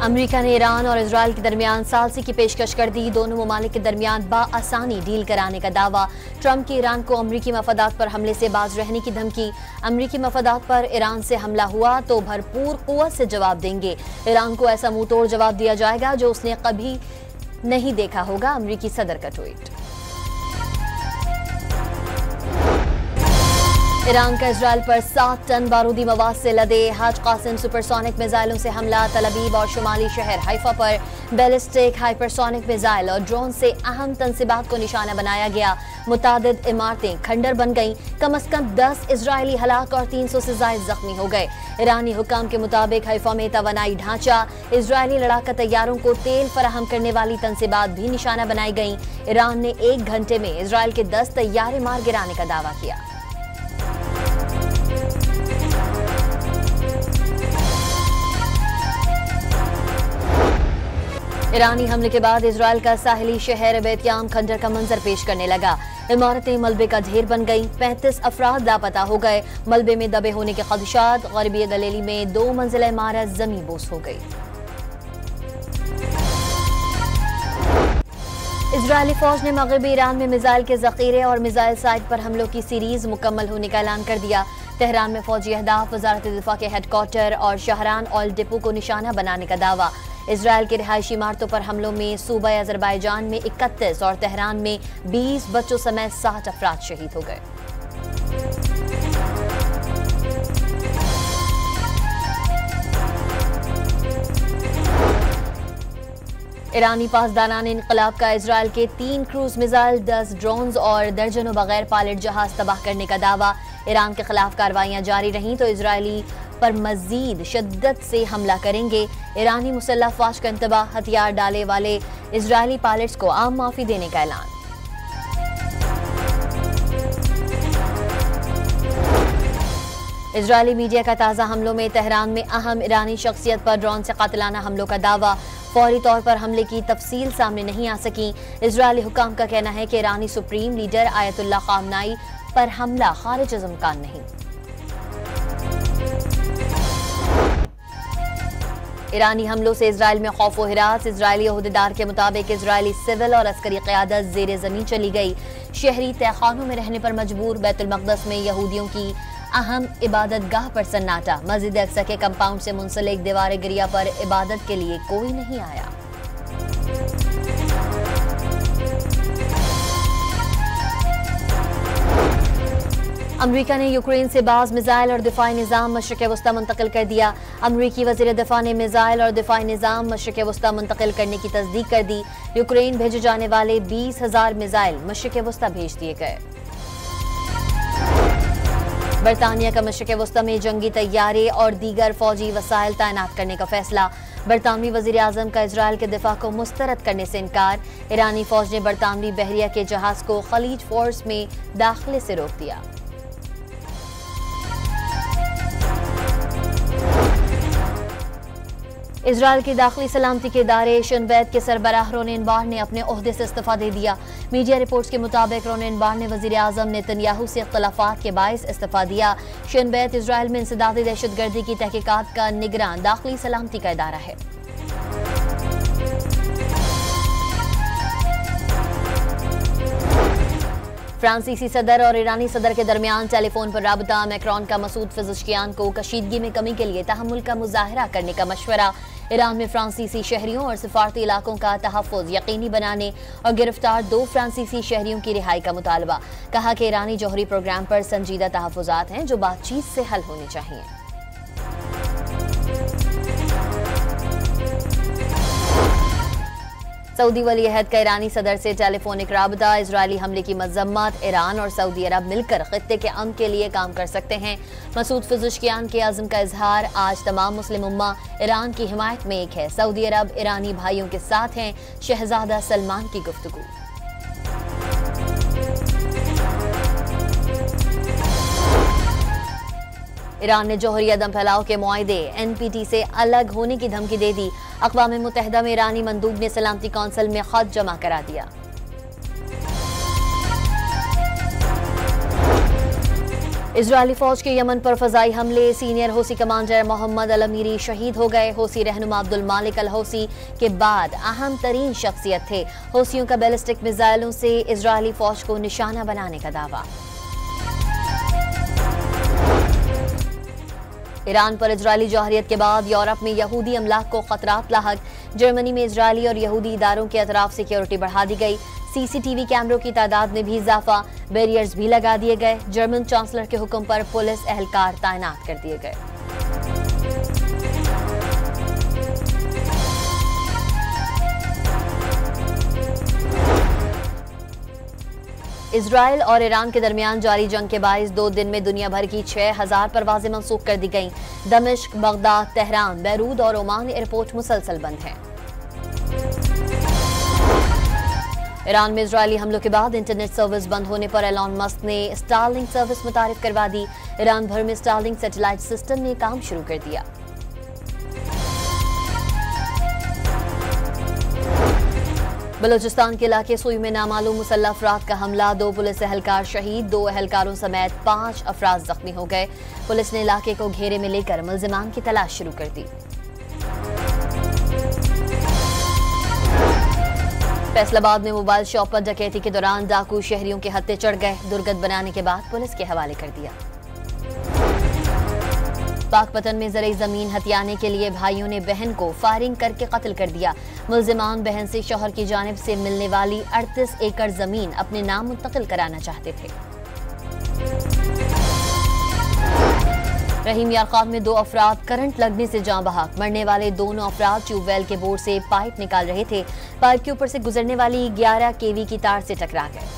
America ने Iran और Israel के दरमियान सालसी की पेशकश कर दी। दोनों ममालिक के दरमियान बाआसानी डील कराने का दावा। ट्रंप की ईरान को अमरीकी मफादात पर हमले से बाज रहने की धमकी। अमरीकी मफादात पर ईरान से हमला हुआ तो भरपूर कुव्वत से जवाब देंगे। ईरान को ऐसा मुंह तोड़ जवाब दिया जाएगा जो उसने कभी नहीं देखा होगा। अमरीकी सदर का ट्वीट। ईरान का इजराइल पर 7 टन बारूदी मवाद से लदे हज कासिम सुपरसोनिक मिसाइलों से हमला। तल अवीव और शुमाली शहर हाइफा पर बैलिस्टिक हाइपरसोनिक मिसाइल और ड्रोन से अहम तंसीबात को निशाना बनाया गया। मुतादिद इमारतें खंडर बन गईं। कम अज कम 10 इजरायली हलाक और 300 से ज्यादा जख्मी हो गए। ईरानी हुकाम के मुताबिक हाइफा में तवानाई ढांचा, इजरायली लड़ाका तैयारों को तेल फराहम करने वाली तंसीबात भी निशाना बनाई गईं। ईरान ने 1 घंटे में इजरायल के 10 तैयारे मार गिराने का दावा किया। ईरानी हमले के बाद इजरायल का साहिली शहर बेतयाम खंडर का मंजर पेश करने लगा। इमारतें मलबे का ढेर बन गईं। 35 अफराद लापता हो गए। मलबे में दबे होने के खदशात। गरबी गलीली में 2 मंजिला इमारत जमीन बोस हो गई। इजरायली फौज ने मगरबी ईरान में मिसाइल के जखीरे और मिसाइल साइट पर हमलों की सीरीज मुकम्मल होने का ऐलान कर दिया। तेहरान में फौजी अहदाफ, वजारत दिफा के हेडक्वार्टर और शहरान ऑयल डिपो को निशाना बनाने का दावा। इजरायल के रिहायशी इमारतों पर हमलों में सूबा अजरबैजान में 31 और तेहरान में 20 बच्चों समेत 60 अफराद शहीद हो गए। ईरानी पासदानान इनकलाब का इजरायल के 3 क्रूज मिसाइल, 10 ड्रोन्स और दर्जनों बगैर पायलट जहाज तबाह करने का दावा। ईरान के खिलाफ कार्रवाइयां जारी रहीं तो इजरायली पर मजीद शिद्दत से हमला करेंगे। ईरानी मुसल्लह अफवाज का इंतबाह, हथियार डाले वाले इजरायली पायलट्स को आम माफी देने का ऐलान। इजरायली मीडिया का ताज़ा हमलों में तेहरान में अहम ईरानी शख्सियत पर ड्रोन से कातिलाना हमलों का दावा। फौरी तौर पर हमले की तफसील सामने नहीं आ सकी। इजरायली हुकाम का कहना है कि ईरानी सुप्रीम लीडर आयतुल्लाह खामनाई पर हमला खारिज इम्कान नहीं। ईरानी हमलों से इजरायल में खौफ व हिरास। इजरायली अहदेदार के मुताबिक इजरायली सिविल और अस्करी क़यादत जेर जमीन चली गई। शहरी तहखानों में रहने पर मजबूर। बैतुल मक़दस में यहूदियों की अहम इबादत गाह पर सन्नाटा। मस्जिद अक्सा के कंपाउंड से मुंसलिक दीवार गिरिया पर इबादत के लिए कोई नहीं आया। अमरीका ने यूक्रेन से बाज मिसाइल और दिफाई निज़ाम मशरिक़ वस्ता मुंतकिल कर दिया। अमरीकी वज़ीर दिफा ने मिसाइल और दिफाई निज़ाम मशरिक़ वस्ता मुंतकिल करने की तस्दीक कर दी। यूक्रेन भेजे जाने वाले 20,000 मिसाइल मशरिक़ वस्ता भेज दिए गए। बरतानिया का मशरिक़ वस्ता में जंगी तैयारे और दीगर फौजी वसाइल तैनात करने का फैसला। बरतानवी वज़ीर आज़म का इजरायल के दिफा को मुस्तरद करने से इनकार। ईरानी फौज ने बरतानवी बहरिया के जहाज को खलीज फोर्स में दाखिले से रोक दिया। इजरायल की दाखिली सलामती के इदारे शिनबैत के सरबराह रोनेन बार ने अपने ओहदे से इस्तीफा दे दिया। मीडिया रिपोर्ट्स के मुताबिक रोनेन बार ने वज़ीर आज़म नेतन्याहू से इख्तलाफात के बायस इस्तीफा दिया। शिनबैत इजरायल में इंसदादी दहशतगर्दी की तहकीकात का निगरान दाखिली सलामती का इदारा है। फ्रांसीसी सदर और ईरानी सदर के दरमियान टेलीफोन पर राबता। मैक्रोन का मसूद फिजिशियान को कशीदगी में कमी के लिए तहम्मुल का मुजाहरा करने का मशवरा। ईरान में फ्रांसीसी शहरियों और सिफारती इलाकों का तहफ़्फ़ुज़ यकीनी बनाने और गिरफ्तार 2 फ्रांसीसी शहरियों की रिहाई का मुतालबा। कहा कि ईरानी जौहरी प्रोग्राम पर संजीदा तहफ़्फ़ुज़ात हैं जो बातचीत से हल होने चाहिए। सऊदी वली अहद का ईरानी सदर से टेलीफोनिक राबता। इजरायली हमले की मजम्मत। ईरान और सऊदी अरब मिलकर खित्ते के अमन के लिए काम कर सकते हैं। मसूद फिजिशियान के अज़्म का इजहार। आज तमाम मुस्लिम उम्मा ईरान की हिमायत में एक है। सऊदी अरब ईरानी भाइयों के साथ हैं। शहजादा सलमान की गुफ्तगू। ईरान ने जौहरी अदम फैलाव के मुआहदे NPT से अलग होने की धमकी दे दी। अक़वाम मुत्तहिदा में ईरानी मंदूब ने सलामती कौंसिल में खत जमा करा दिया। इजरायली फौज के यमन पर फजाई हमले, सीनियर हौसी कमांडर मोहम्मद अल अमीरी शहीद हो गए। हौसी रहनुमा अब्दुल मालिक अल हौसी के बाद अहम तरीन शख्सियत थे। हौसियों का बैलिस्टिक मिसाइलों से इजरायली फौज को निशाना बनाने का दावा। ईरान पर इजरायली जौहरियत के बाद यूरोप में यहूदी अमलाक को खतरात लाहक। जर्मनी में इजरायली और यहूदी इदारों के अतराफ सिक्योरिटी बढ़ा दी गई। सीसीटीवी कैमरों की तादाद में भी इजाफा, बैरियर्स भी लगा दिए गए। जर्मन चांसलर के हुक्म पर पुलिस एहलकार तैनात कर दिए गए। इजराइल और ईरान के दरमियान जारी जंग के बायस 2 दिन में दुनिया भर की 6000 परवाजें मंसूख कर दी गईं। दमिश्क, बगदाद, तेहरान, बैरूत और ओमान एयरपोर्ट मुसलसल बंद हैं। ईरान में इजरायली हमलों के बाद इंटरनेट सर्विस बंद होने पर एलॉन मस्क ने स्टारलिंक सर्विस मुतारिफ करवा दी। ईरान भर में स्टारलिंक सैटेलाइट सिस्टम ने काम शुरू कर दिया। बलूचिस्तान के इलाके सुई में नामालूम मुसल्लह अफराद का हमला, 2 पुलिस एहलकार शहीद, 2 एहलकारों समेत 5 अफराद जख्मी हो गए। पुलिस ने इलाके को घेरे में लेकर मुल्जिमान की तलाश शुरू कर दी। फैसलाबाद में मोबाइल शॉप पर डकैती के दौरान डाकू शहरियों के हत्थे चढ़ गए। दुर्गत बनाने के बाद पुलिस के हवाले कर दिया। पाकपतन में ज़रई ज़मीन हथियाने के लिए भाइयों ने बहन को फायरिंग करके कत्ल कर दिया। मुल्जिमान बहन से शौहर की जानिब से मिलने वाली 38 एकड़ जमीन अपने नाम मुंतकिल कराना चाहते थे। रहीम यारखान में 2 अफराद करंट लगने से जान बहक। मरने वाले दोनों अफराद ट्यूबवेल के बोर से पाइप निकाल रहे थे। पाइप के ऊपर से गुजरने वाली 11 केवी की तार से टकरा गए।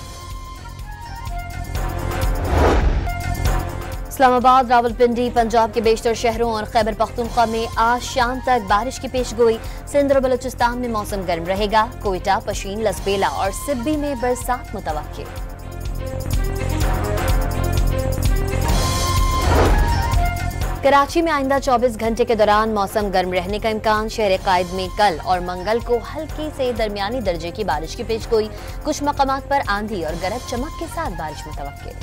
इस्लामाबाद, रावलपिंडी, पंजाब के बेशतर शहरों और खैबर पख्तूनख्वा में आज शाम तक बारिश की पेशगोई। सिंध और बलूचिस्तान में मौसम गर्म रहेगा। कोयटा, पशीन, लसबेला और सिब्बी में बरसात मुतवक्किल। कराची में आइंदा 24 घंटे के दौरान मौसम गर्म रहने का इम्कान। शहर कायद में कल और मंगल को हल्की से दरमियानी दर्जे की बारिश की पेशगोई। कुछ मकामात पर आंधी और गरज चमक के साथ बारिश मुतवक्किल।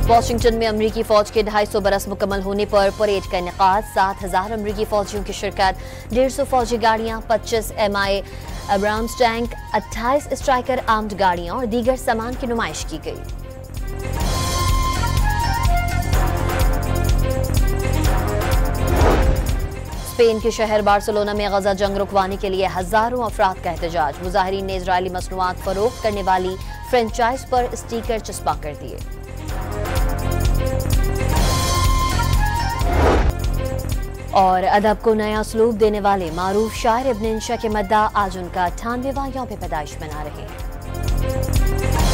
वाशिंगटन में अमरीकी फौज के 250 बरस मुकम्मल होने पर परेड का इनेकाद। 7000 अमरीकी फौजियों की शिरकत। 150 फौजी गाड़ियां, 25 MI Abrams tank, 28 striker armed गाड़ियां और दीगर सामान की नुमाइश की गई। स्पेन के शहर बार्सिलोना में गजा जंग रुकवाने के लिए हजारों अफराद का एहतजाज। मुजाहिरीन ने इजरायली मसनूआत फरोख्त करने वाली फ्रेंचाइज पर स्टिकर चस्पा कर दिए। और अदब को नया उसलूब देने वाले मारूफ शायर इब्न इंशा के मद्दा आज उनका 98वां यौम पैदाइश मना रहे हैं।